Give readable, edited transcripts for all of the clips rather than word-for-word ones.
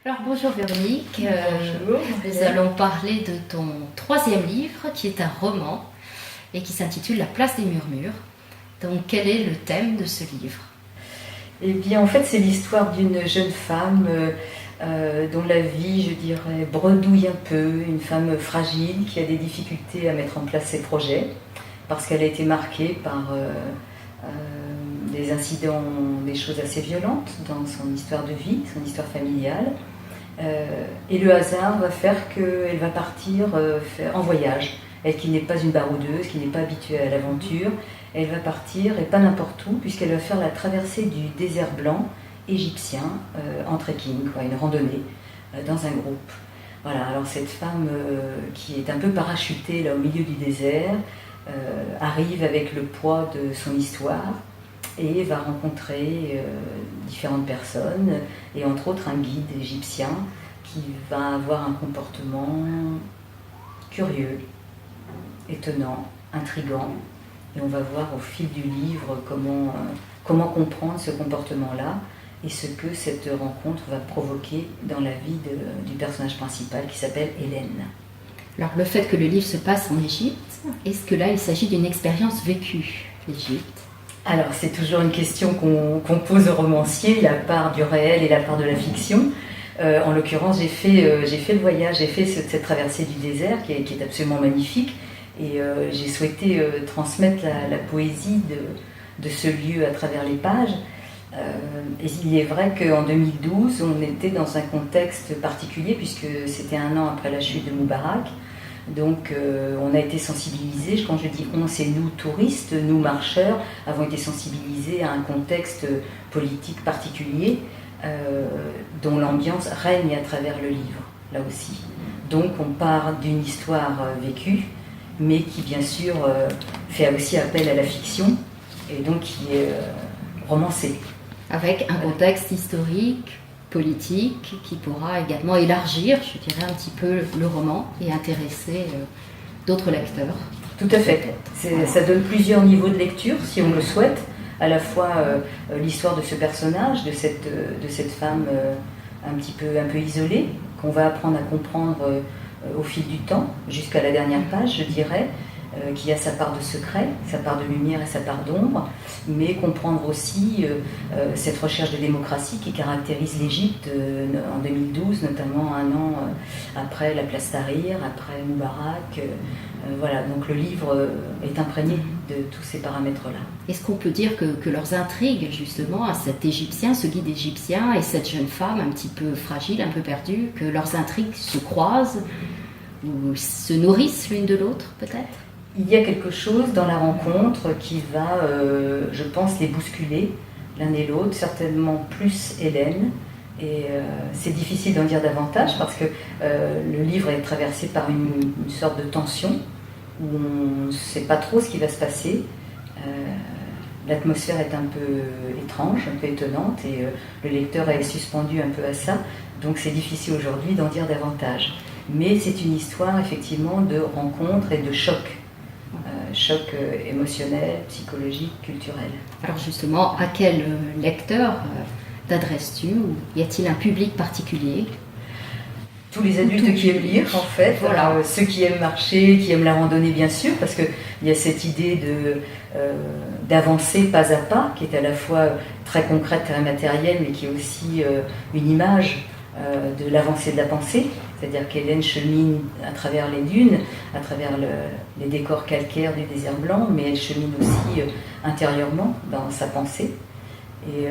Alors bonjour Véronique, Bonjour. nous allons parler de ton troisième livre qui est un roman et qui s'intitule La place des murmures. Donc quel est le thème de ce livre? Eh bien, en fait, c'est l'histoire d'une jeune femme dont la vie, je dirais, bredouille un peu, une femme fragile qui a des difficultés à mettre en place ses projets parce qu'elle a été marquée par des incidents, des choses assez violentes dans son histoire de vie, son histoire familiale. Et le hasard va faire qu'elle va partir en voyage. Elle qui n'est pas une baroudeuse, qui n'est pas habituée à l'aventure, elle va partir, et pas n'importe où, puisqu'elle va faire la traversée du désert blanc égyptien en trekking, une randonnée dans un groupe. Voilà, alors cette femme qui est un peu parachutée là, au milieu du désert, arrive avec le poids de son histoire et va rencontrer différentes personnes, et entre autres un guide égyptien qui va avoir un comportement curieux, étonnant, intrigant. Et on va voir au fil du livre comment comprendre ce comportement-là et ce que cette rencontre va provoquer dans la vie du personnage principal qui s'appelle Hélène. Alors le fait que le livre se passe en Égypte, est-ce que là il s'agit d'une expérience vécue, l'Égypte? Alors c'est toujours une question qu'on pose aux romanciers, la part du réel et la part de la fiction. En l'occurrence, j'ai fait le voyage, j'ai fait cette traversée du désert qui est absolument magnifique. Et j'ai souhaité transmettre la poésie de ce lieu à travers les pages. Et il est vrai qu'en 2012, on était dans un contexte particulier, puisque c'était un an après la chute de Moubarak. Donc on a été sensibilisés, quand je dis on, c'est nous touristes, nous marcheurs, avons été sensibilisés à un contexte politique particulier dont l'ambiance règne à travers le livre, là aussi. Donc on part d'une histoire vécue, mais qui bien sûr fait aussi appel à la fiction, et donc qui est romancée. Avec un contexte historique, politique, qui pourra également élargir, je dirais, un petit peu le roman et intéresser d'autres lecteurs. Tout à fait. Ça donne plusieurs niveaux de lecture, si on le souhaite. À la fois l'histoire de ce personnage, de cette femme un peu isolée, qu'on va apprendre à comprendre au fil du temps, jusqu'à la dernière page, je dirais, qui a sa part de secret, sa part de lumière et sa part d'ombre, mais comprendre aussi cette recherche de démocratie qui caractérise l'Égypte en 2012, notamment un an après la place Tahrir, après Moubarak. Voilà, donc le livre est imprégné de tous ces paramètres-là. Est-ce qu'on peut dire que leurs intrigues, justement, à cet Égyptien, ce guide égyptien et cette jeune femme un petit peu fragile, un peu perdue, que leurs intrigues se croisent ou se nourrissent l'une de l'autre, peut-être? Il y a quelque chose dans la rencontre qui va, je pense, les bousculer l'un et l'autre, certainement plus Hélène. Et c'est difficile d'en dire davantage parce que le livre est traversé par une sorte de tension où on ne sait pas trop ce qui va se passer. L'atmosphère est un peu étrange, un peu étonnante, et le lecteur est suspendu un peu à ça. Donc c'est difficile aujourd'hui d'en dire davantage. Mais c'est une histoire effectivement de rencontre et de choc. Choc émotionnel, psychologique, culturel. Alors justement, à quel lecteur t'adresses-tu? Ou y a-t-il un public particulier? Tous les adultes qui aiment lire, en fait. Voilà. Alors, ceux qui aiment marcher, qui aiment la randonnée, bien sûr, parce qu'il y a cette idée d'avancer pas à pas, qui est à la fois très concrète, très matérielle, mais qui est aussi une image de l'avancée de la pensée. C'est-à-dire qu'Hélène chemine à travers les dunes, à travers les décors calcaires du désert blanc, mais elle chemine aussi intérieurement dans sa pensée. Et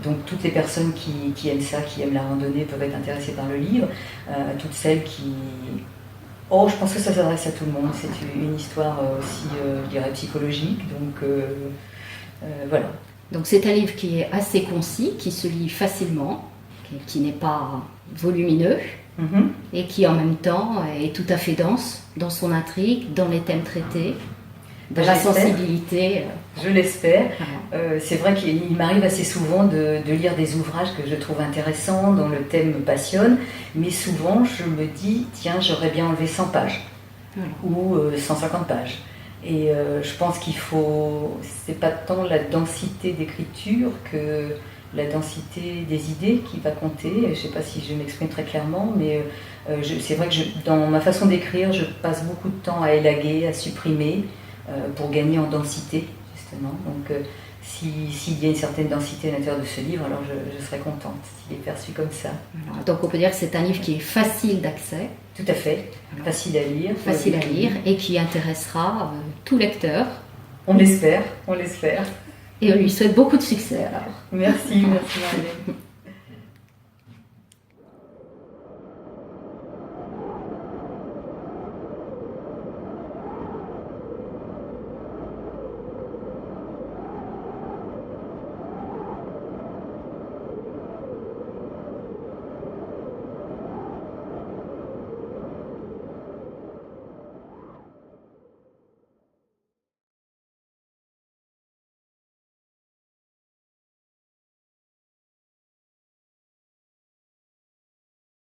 donc toutes les personnes qui aiment ça, qui aiment la randonnée, peuvent être intéressées par le livre. Toutes celles qui... Oh, je pense que ça s'adresse à tout le monde. C'est une histoire aussi, je dirais, psychologique. Donc voilà. Donc c'est un livre qui est assez concis, qui se lit facilement, qui n'est pas volumineux, et qui en même temps est tout à fait dense dans son intrigue, dans les thèmes traités, dans la sensibilité. Je l'espère. C'est vrai qu'il m'arrive assez souvent de lire des ouvrages que je trouve intéressants, dont le thème me passionne, mais souvent je me dis, tiens, j'aurais bien enlevé 100 pages, ou 150 pages. Et je pense qu'il faut, c'est pas tant la densité d'écriture que la densité des idées qui va compter. Je ne sais pas si je m'exprime très clairement, mais c'est vrai que dans ma façon d'écrire, je passe beaucoup de temps à élaguer, à supprimer, pour gagner en densité, justement. Donc, s'il y a une certaine densité à l'intérieur de ce livre, alors je serais contente s'il est perçu comme ça. Alors, donc on peut dire que c'est un livre qui est facile d'accès. Tout à fait, facile à lire. Facile à lire et qui intéressera tout lecteur. On l'espère, on l'espère. Et on lui souhaite beaucoup de succès alors. Merci, merci Marie.